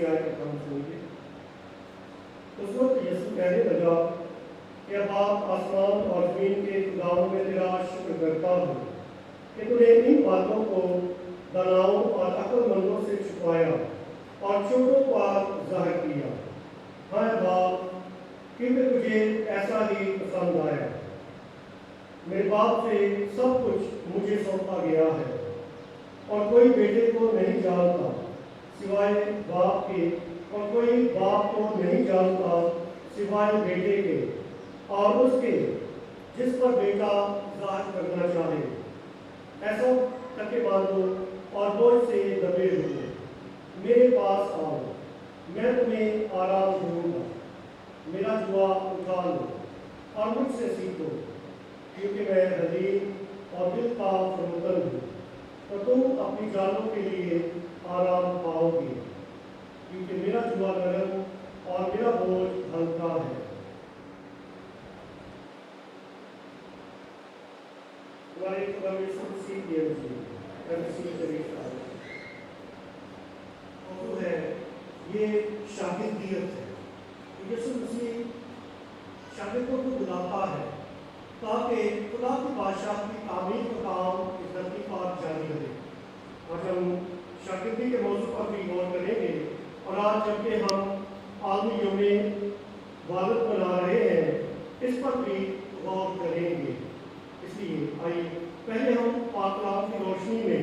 کی آیت کا ہم سنیں گے۔ اس وقت یسوع کہنے لگا کہ اب آپ آسمان اور زمین کے خداؤں میں تیرا شکر کرتا ہوں کہ تو نے ان باتوں کو داناؤں اور عقل مندوں سے چھپایا اور چھوٹوں پر ظاہر کیا۔ ہائے باپ، کیونکہ تجھے ایسا ہی پسند آیا۔ میرے باپ سے سب کچھ مجھے سونپا گیا ہے، اور کوئی بیٹے کو نہیں جانتا سوائے باپ کے، اور کوئی باپ کو نہیں جانتا سوائے بیٹے کے اور اس کے جس پر بیٹا ظاہر کرنا چاہے۔ ایسا تکے باندھو اور بوجھ سے دبے ہو، میرے پاس آؤ، میں تمہیں آرام دوں گا۔ میرا جوا اٹھا لو اور مجھ سے سیکھو، کیونکہ میں حلیم اور دل کا فروتن ہوں، تو تم اپنی جانوں کے لیے آرام پاؤ گے، کیونکہ میرا جوا نرم اور میرا بوجھ ہلکا ہے۔ ہمارے خدا یسوع مسیح کی موضوع ہے یہ شاگردیت ہے۔ یسوع مسیح شاگردوں کو بلاتا ہے تاکہ خدا کی بادشاہ کی تعمیر کا کام اس دھرتی پر جاری رہے۔ آج ہم شاگردی کے موضوع پر بھی غور کریں گے، اور آج جبکہ ہم عالمی یوم والد منا رہے ہیں اس پر بھی غور کریں گے۔ اس لیے آئیے پہلے ہم پاک کلام کی روشنی میں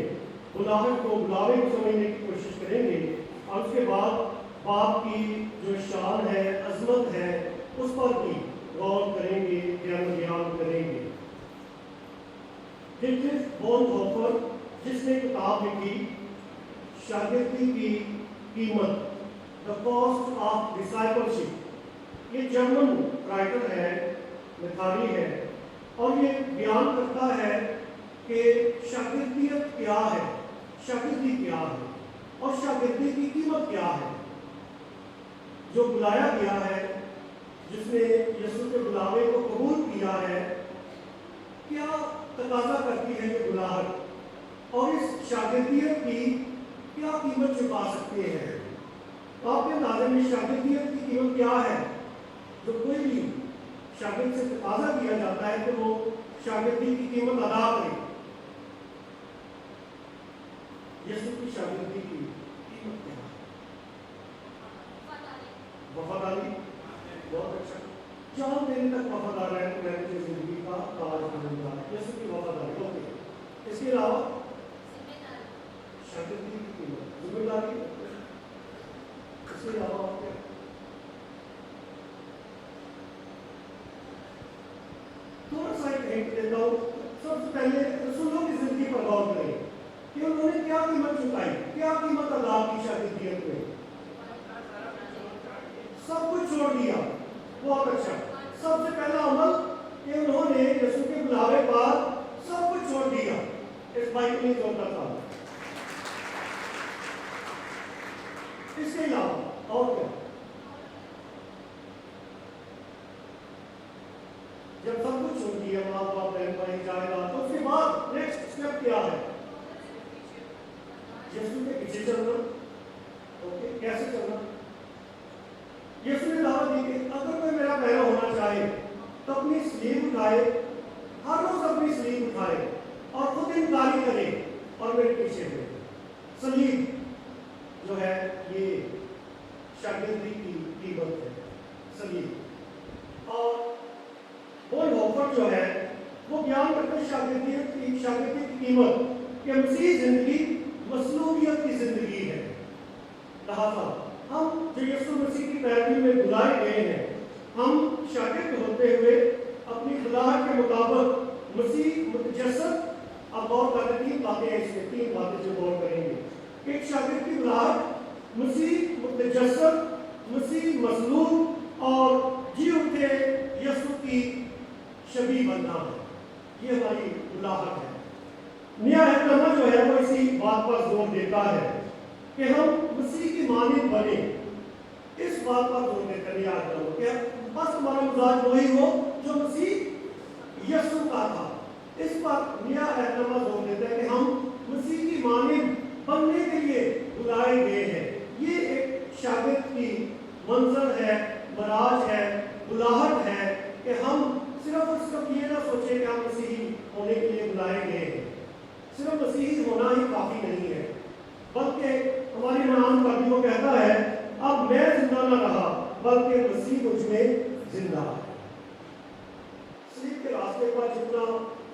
بلاہٹ کو بلاوے کو سمجھنے کی کوشش کریں گے، اور اس کے بعد باپ کی جو شان ہے، عظمت ہے، اس پر بھی غور کریں گے، بیان کریں گے۔ ڈیٹرچ بونہوفر جس نے کتاب لکھی شاگردی کی قیمت، دا کاسٹ آف ڈسائپلشپ، یہ جرمن رائٹر ہے، لکھاری ہے، اور یہ بیان کرتا ہے کہ شاگردیت کیا ہے، شاگردی کیا ہے، اور شاگردی کی قیمت کیا ہے۔ جو بلایا گیا ہے، جس نے یسوع کے بلاوے کو قبول کیا ہے، کیا تقاضا کرتی ہے یہ بلاہٹ، اور اس شاگردیت کی کیا قیمت چکا سکتے ہیں۔ آپ کے اندازے میں شاگردیت کی قیمت کیا ہے؟ جو کوئی بھی شاگرد سے تقاضا کیا جاتا ہے کہ وہ شاگردی کی قیمت ادا کرے۔ یسوع کی شاگردی کی قیمت کیا ہے؟ وفاداری۔ بہت اچھا، 4 دن تک وفادار رہے تو میں مجھے زندگی کا تاج بنوں گا۔ یسوع کی وفاداری، اوکے۔ اس کے علاوہ شاگردی کی قیمت، ذمہ داری، اس کے علاوہ اور کیا؟ تھوڑا سا ایک ہنٹ دیتا ہوں۔ سب سے پہلے رسولوں کی زندگی پر غور کریں کہ انہوں نے کیا قیمت چکائی، کیا قیمت ادا کی شاگردیت میں۔ سب کچھ چھوڑ دیا، بہت اچھا۔ سب سے پہلا عمل کہ انہوں نے یسوع کے بلاوے پر سب کچھ چھوڑ دیا۔ اس بائک نہیں چھوڑتا تھا۔ اس کے علاوہ اور کیا؟ جب سب کچھ چھوڑ دیا، ماں باپ، بہن بھائی، جائیداد، تو اس کے بعد نیکسٹ اسٹیپ کیا ہے؟ یسوع کے پیچھے چلنا۔ اوکے، کیسے چلنا؟ یسوع نے دعوت دی کہ اگر کوئی میرا پیرو ہونا چاہے تو اپنی سلیب اٹھائے، ہر روز اپنی سلیب اٹھائے اور خود انکاری کرے اور میرے پیچھے ہے۔ سلیب جو ہے یہ شاگردی کی قیمت ہے، سلیب۔ اور بونہوفر جو ہے وہ بیان کرتے ہیں شاگردی کی قیمت کہ مسیح زندگی مصلوبیت کی زندگی ہے۔ لہذا ہم جو یسوع مسیح کی پیروی میں بلائے گئے ہیں، ہم شاگرد ہوتے ہوئے اپنی خداوت کے مطابق مسیح متجسد۔ اب غور کریں، 3 باتیں ہیں اس میں، 3 باتیں جو غور کریں گے۔ ایک شاگرد کی بلاہٹ، مسیح متجسد، مسیح مصلوب، اور جی اٹھے یسوع کی شبیہ بننا ہے، یہ ہماری بلاہٹ ہے۔ نیا احتمام جو ہے وہ اسی بات پر زور دیتا ہے کہ ہم مسیح کی مانند بنے۔ اس بات پر زور دیتا ہے نیا احتمام کہ بس ہمارا مزاج وہی ہو جو مسیح یسوع کا تھا۔ اس پر نیا احتمام زور دیتا ہے کہ ہم مسیح کی مانند بننے کے لیے بلائے گئے ہیں۔ یہ ایک منظر ہے, مراج ہے, بلاہٹ ہے کہ ہم صرف اور صرف یہ نہ سوچیں کہ ہم مسیحی ہونے کے لیے بلائے گئے ہیں. صرف مسیحی ہونا ہی کافی نہیں ہے, بلکہ ہماری ایمان کا بھی وہ کہتا ہے اب میں زندہ نہ رہا بلکہ مسیح مجھ میں زندہ ہے. صلیب کے راستے پر جتنا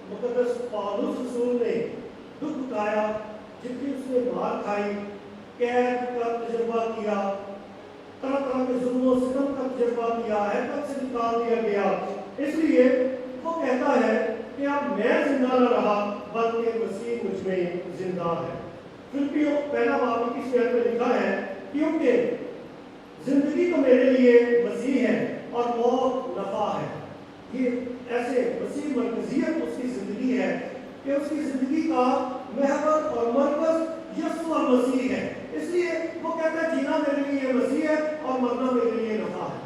مقدس پالوس رسول نے دکھ اٹھایا, جتنی اس نے مار کھائی, قید کا تجربہ کیا, طرح طرح کے ظلم و ستم کا تجربہ کیا, حرکت سے نکال دیا گیا, اس لیے وہ کہتا ہے کہ اب میں زندہ نہ رہا بلکہ مسیح مجھ میں زندہ ہے. فلپیوں پہلا باب 21 میں لکھا ہے کیونکہ زندگی تو میرے لیے مسیح ہے اور موت نفع ہے. یہ ایسے مسیح مرکزیت اس کی زندگی ہے کہ اس کی زندگی کا محور اور مرکز یسوع مسیح ہے. اس لیے وہ کہتا ہے جینا میرے لیے مسیح ہے اور مرنا میرے لیے نفع ہے.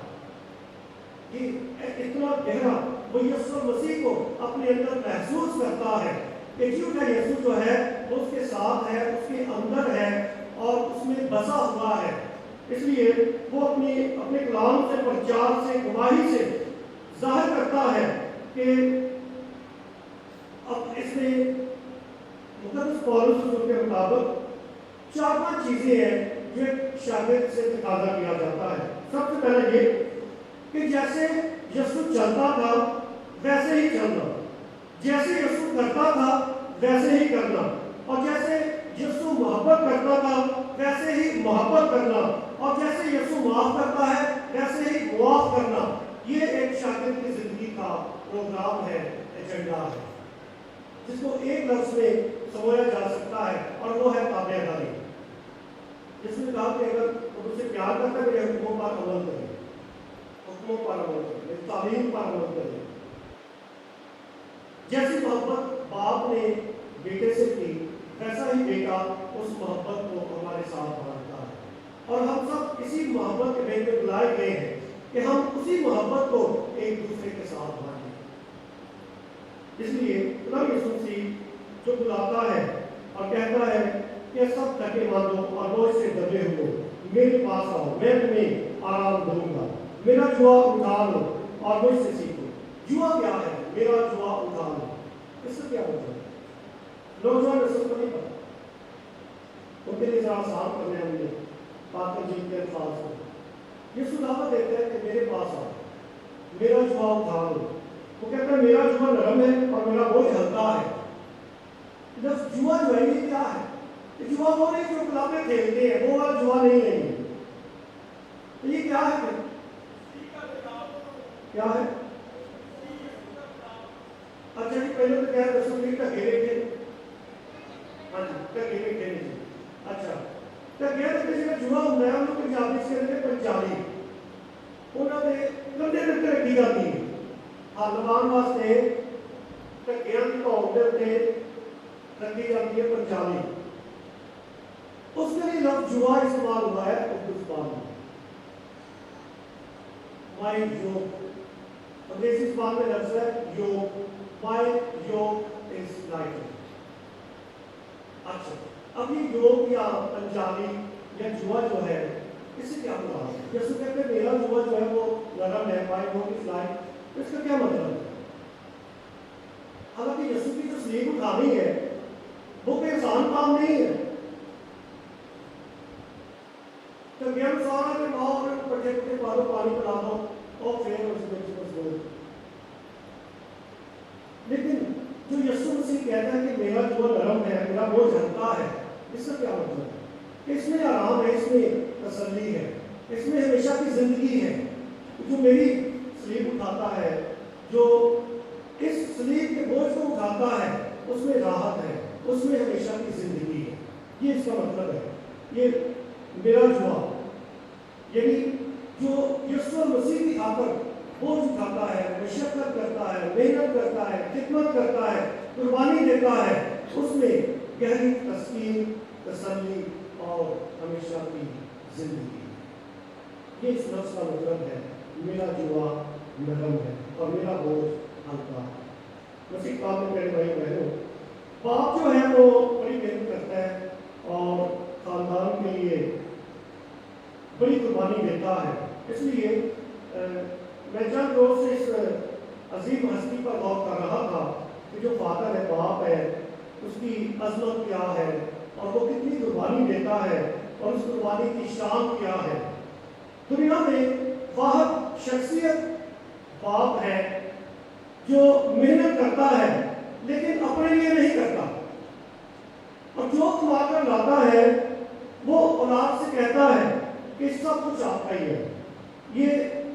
یہ اتنا گہرا وہ یسوع مسیح کو اپنے اندر محسوس کرتا ہے کہ جیوٹا یسوع جو ہے وہ اس کے ساتھ ہے, اس کے اندر ہے اور اس میں بسا ہوا ہے. اس لیے وہ اپنے کلام سے, پرچار سے, گواہی سے ظاہر کرتا ہے کہ اب اس میں مقدس پالوس رسول کے مطابق 4-5 چیزیں ہیں جو ایک شاگرد سے تقاضا کیا جاتا ہے. سب سے پہلے یہ کہ جیسے یسوع چلتا تھا ویسے ہی چلنا, جیسے یسوع کرتا تھا ویسے ہی کرنا, اور جیسے یسوع محبت کرتا تھا ویسے ہی محبت کرنا, اور جیسے یسوع معاف کرتا ہے ویسے ہی معاف کرنا. یہ ایک شاگرد کی زندگی کا پروگرام ہے, ایجنڈا ہے, جس کو ایک لفظ میں سمجھا جا سکتا ہے اور وہ ہے تابع داری. جس نے کہا کہ اگر تم اسے پیار کرتا ہے میرے حکموں پر عمل کرے, حکموں پر عمل کرے, میری تعلیم پر عمل کرے. جیسی محبت باپ نے بیٹے سے کی ویسا ہی بیٹا اس محبت کو ہمارے ساتھ بانٹتا ہے, اور ہم سب اسی محبت کے بیٹے میں بلائے گئے ہیں کہ ہم اسی محبت کو ایک دوسرے کے ساتھ بانٹیں. اس لیے خدا یسوع مسیح جو بلاتا ہے اور کہتا ہے کہ سب تھکے ماندو اور بوجھ سے دبے ہو میرے پاس آؤ, میں تمہیں آرام دوں گا. میرا جوا اٹھا لو اور مجھ سے سیکھو. جوا کیا ہے؟ میرا جوا اٹھا لو. اس سے کیا ہوتا ہے؟ نوجوان نسل کو نہیں پتا, ان کے لیے ذرا آسان کرنے ہم نے پاک جیت کے الفاظ کو. یہ دعوت دیتا ہے کہ میرے پاس آؤ, میرا جوا اٹھا لو. وہ کہتا ہے میرا جوا نرم ہے اور میرا بوجھ ہلکا ہے. جب جوا جو ہے یہ کیا ہے؟ یہ جوا وہ نہیں جو کلابیں کھیلتے ہیں, وہ والا جوا نہیں ہے. تو یہ کیا ہے پھر؟ کیا ہے؟ اچھا جی, پہلے تو کیا ہے 10 منٹ تک گھیرے کھیل. ہاں جی, تک گھیرے کھیلے. اچھا تک گھیرے کسی کا جوا ہوتا ہے, ہم لوگ پنجابی سے کہتے ہیں پنجابی. انہوں نے لمبے لمبے رکھی جاتی ہے حلوان واسطے, ٹکیاں کی پاؤں کے اتنے رکھی جاتی ہے پنجابی. اس کے لیے لفظ جوا استعمال ہوا ہے اردو زبان میں. مائی یوک, انگریزی زبان میں لفظ ہے York. My York is light. اچھا, اب یہ یوک یا پنجابی یا جوا جو ہے اس سے کیا مراد ہے؟ جیسے کہتے ہیں میرا جوا جو ہے وہ نرم ہے, مائی یوک از لائٹ, اس کا کیا مطلب ہے؟ حالانکہ یسوع کی جو صلیب اٹھانی ہے وہ کوئی آسان کام نہیں ہے. تو گیم سارا کے باہر پٹے پٹے پالو, پانی پلا دو اور پھر اس میں لیکن جو یسوع مسیح کہتا ہے کہ میرا جوا نرم ہے, میرا بوجھ ہلکا ہے, اس کا کیا مطلب ہے؟ کہ اس میں آرام ہے, اس میں تسلی ہے, اس میں ہمیشہ کی زندگی ہے. جو میری صلیب اٹھاتا ہے, جو اس صلیب کے بوجھ کو اٹھاتا ہے, اس میں راحت ہے, اس میں ہمیشہ کی زندگی ہے. یہ اس کا مطلب ہے. یہ میرا جوا یعنی جو یسوع مسیح کی خاطر بوجھ اٹھاتا ہے, مشقت کرتا ہے, محنت کرتا ہے, خدمت کرتا ہے, قربانی دیتا ہے, اس میں گہری تسکین, تسلی اور ہمیشہ کی زندگی. یہ اس لفظ کا مطلب ہے میرا جوا نرم ہے اور میرا بوجھ ہلکا ہے. مسیح کام میں میرے بھائی بہنوں, باپ جو ہے وہ بڑی محنت کرتا ہے اور خاندان کے لیے بڑی قربانی دیتا ہے. اس لیے میں چند روز سے اس عظیم ہستی پر غور کر رہا تھا کہ جو فادر ہے، باپ ہے، اس کی عظمت کیا ہے اور وہ کتنی قربانی دیتا ہے اور اس قربانی کی شان کیا ہے۔ دنیا میں واحد شخصیت باپ ہے جو محنت کرتا ہے لیکن اپنے لیے نہیں کرتا، اور جو کما کر لاتا ہے وہ اولاد سے کہتا ہے کہ سب کچھ آپ کا ہی ہے، یہ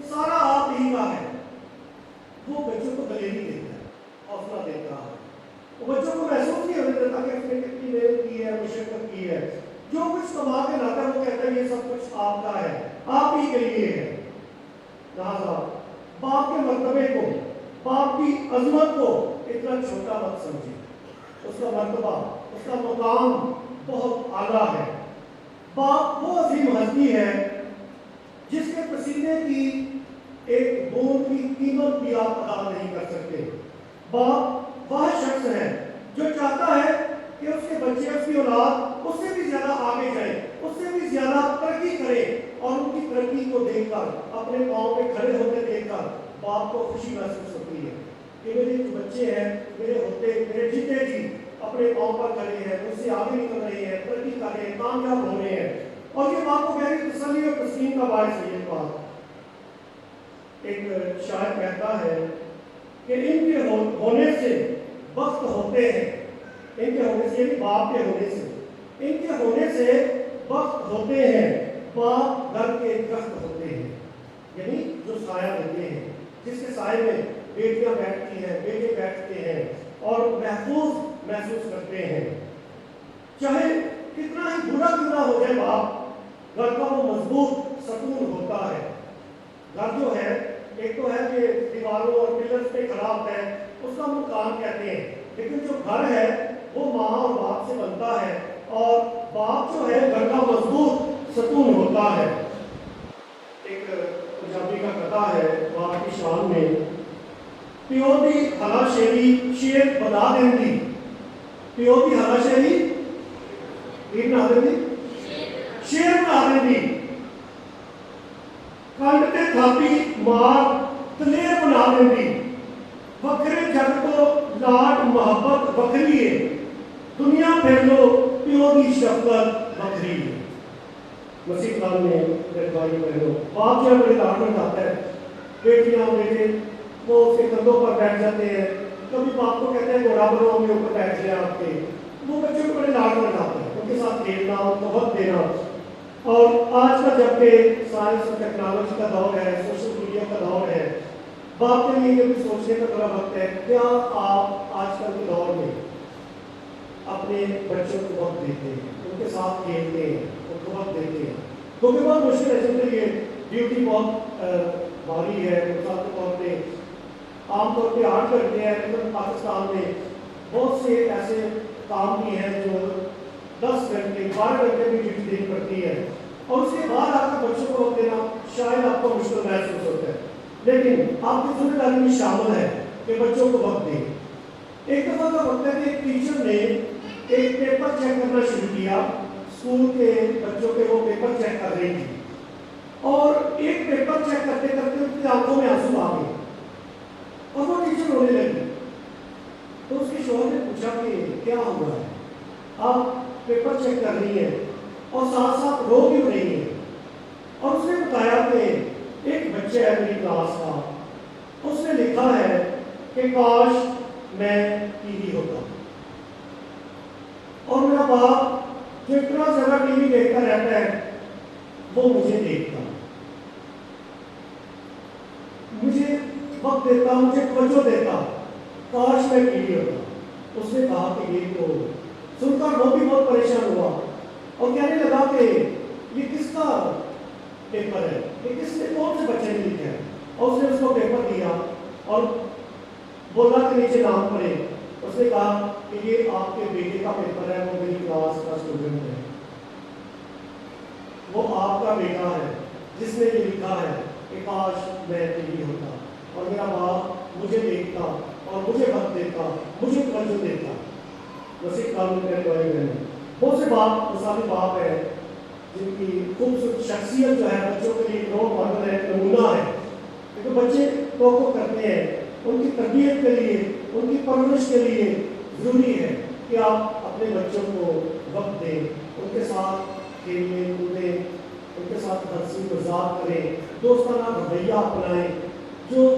سارا آپ ہی کا ہے۔ وہ بچوں کو دلیری دیتا ہے، حوصلہ دیتا ہے، وہ بچوں کو محسوس نہیں ہونے دیتا کہ اس نے کتنی محنت کی ہے، مشقت کی ہے۔ جو کچھ کما کے لاتا ہے وہ کہتا ہے یہ سب کچھ آپ کا ہے، آپ ہی کے لیے ہے۔ لہٰذا باپ کے مرتبے کو، باپ کی عظمت کو اتنا چھوٹا مت سمجھے، اس کا مرتبہ، اس کا مقام بہت اعلیٰ ہے۔ باپ وہ عظیم ہستی ہے جس کے پسینے کی ایک بوند کی قیمت بھی آپ ادا نہیں کر سکتے۔ باپ وہ شخص ہے جو چاہتا ہے کہ اس کے بچے، اس کی اولاد اس سے بھی زیادہ آگے جائے، اس سے بھی زیادہ ترقی کرے، اور ان کی ترقی کو دیکھ کر، اپنے پاؤں پہ کھڑے ہوتے دیکھ کر باپ کو خوشی محسوس ہوتی ہے کہ میرے جو بچے ہیں، میرے جیتے جی اپنے پاؤں پر کھڑے ہیں، اس سے آگے نکل رہے ہیں، ترقی کر رہے ہیں، کامیاب ہو رہے ہیں، اور یہ باپ کو گہری تسلی اور تسلیم کا باعث ہے۔ یہ بات ایک شاعر کہتا ہے کہ ان کے ہونے سے وقت ہوتے ہیں، ان کے ہونے سے، یعنی باپ کے ہونے سے، ان کے ہونے سے وقت ہوتے ہیں، باپ گھر کے درخت ہوتے ہیں، یعنی جو سایہ دیتے ہیں، جس کے سائے میں بیٹیاں بیٹھتی ہیں، بیٹے بیٹھتے ہیں اور محفوظ محسوس کرتے ہیں۔ چاہے کتنا ہی برا کیوں نہ ہو جائے باپ، گھر کا وہ مضبوط ستون ہوتا ہے۔ گھر جو ہے، ایک تو ہے کہ دیواروں اور پلرز پہ خراب ہے، اس کا مکان کہتے ہیں، لیکن جو گھر ہے وہ ماں اور باپ سے بنتا ہے، اور باپ جو ہے گھر کا مضبوط ستون ہوتا ہے۔ ایک پنجابی کا کتا ہے باپ کی شان میں، پیو دی ہلا شیری شیر بنا دیندی، پیو دی ہلا شیری بنا دیندی، شیر بنا دیندی، کنڈ تے تھاپی مار دلیر بنا دیندی، وکھرے جگ تو لاڈ محبت وکھری ہے، دنیا پھر لو پیو دی شفقت وکھری ہے۔ مسیح خان نے رہبائی پہلو باپ جب بڑے لاڈ میں جاتا ہے، بیٹیاں بیٹے وہ اس کے کندھوں پر بیٹھ جاتے ہیں، کبھی باپ کو کہتے ہیں گھوڑا بنو ہم کے اوپر بیٹھ جائیں آپ کے، وہ بچوں کو بڑے لاڈ میں جاتے ہیں، ان کے ساتھ کھیلنا، ان کو وقت دینا۔ اور آج کا جب کہ سائنس اور ٹیکنالوجی کا دور ہے، سوشل میڈیا کا دور ہے، باپ کے لیے یہ بھی سوچنے کا بڑا وقت ہے، کیا آپ آج کل کے دور میں اپنے بچوں کو وقت دیتے ہیں، ان کے ساتھ کھیلتے ہیں، ان کو وقت دیتے ہیں؟ کیونکہ بہت مشکل ہے، چونکہ یہ ڈیوٹی بہت بھاری ہے، مثال کے طور پہ عام طور پہ 8 گھنٹے ہیں، لیکن پاکستان میں بہت سے ایسے کام بھی ہیں جو 10 گھنٹے 12 گھنٹے بھی ڈیوٹی دینی پڑتی ہے، اور اس کے بعد آپ کے بچوں کو وقت دینا شاید آپ کو مشکل محسوس ہوتا ہے، لیکن آپ کی ذمہ داری میں شامل ہے کہ بچوں کو وقت دیں۔ ایک دفعہ کا وقت ہے کہ ایک ٹیچر نے ایک پیپر چیک کرنا شروع کیا، اسکول کے بچوں کے وہ پیپر چیک کر رہی تھی، اور ایک پیپر چیک کرتے کرتے ان کی آنکھوں میں آنسو آ گئے اور وہ ٹیچر رونے لگی۔ تو اس کے شوہر نے پوچھا کہ کیا ہوا ہے، آپ پیپر چیک کر رہی ہیں اور ساتھ ساتھ رو کیوں رہی ہیں؟ اور اس نے بتایا کہ ایک بچہ ہے میری کلاس کا، اس نے لکھا ہے کہ کاش میں ٹی وی ہوتا، اور میرا باپ جو اتنا زیادہ ٹی وی دیکھتا رہتا ہے وہ مجھے دیکھتا، مجھے وقت دیتا، مجھے توجہ دیتا، کاش میں ٹی وی ہوتا۔ اس نے کہا کہ یہ تو سن کر وہ بھی بہت پریشان ہوا اور کہنے لگا کہ یہ کس کا پیپر ہے، یہ کس نے، کون سے بچے نے لکھا ہے؟ اور اس نے اس کو پیپر دیا اور بولا کہ نیچے نام پڑھے۔ اس نے کہا کہ یہ آپ کے بیٹے کا پیپر ہے، وہ میری کلاس کا اسٹوڈنٹ ہے، وہ آپ کا بیٹا ہے جس نے یہ لکھا ہے کہ کاش میں ٹی وی ہوتا اور میرا باپ مجھے دیکھتا اور مجھے وقت دیتا، مجھے توجہ دیتا۔ مسیح قانون کے بارے میں بہت سے باپ مثالی باپ ہیں جن کی خوبصورت شخصیت جو ہے بچوں کے لیے رول ماڈل ہے، نمونہ ہے. کیونکہ بچے توقع کرتے ہیں، ان کی تربیت کے لیے، ان کی پرورش کے لیے ضروری ہے کہ آپ اپنے بچوں کو وقت دیں، ان کے ساتھ کھیلیں کودیں، ان کے ساتھ ہنسی مذاق کریں، دوستانہ رویہ اپنائیں. جو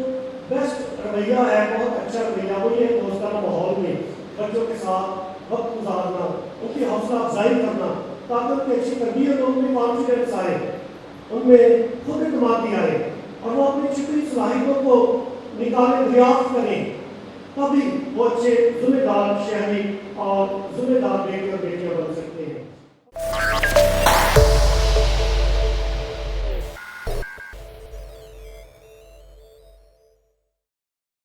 بیسٹ رویہ ہے، بہت اچھا رویہ، وہ یہ دوستانہ ماحول میں بچوں کے ساتھ وقت گزارنا، ان کی حوصلہ افزائی کرنا، تاکہ ان کی اچھی تربیت ہو، ان میں کانفیڈنس آئے، ان میں خود اعتمادی آئے، اور وہ اپنی چھپی صلاحیتوں کو نکالیں، دریافت کریں. تبھی وہ اچھے ذمہ دار شہری اور ذمہ دار بیٹے اور بیٹیاں بن سکتے ہیں.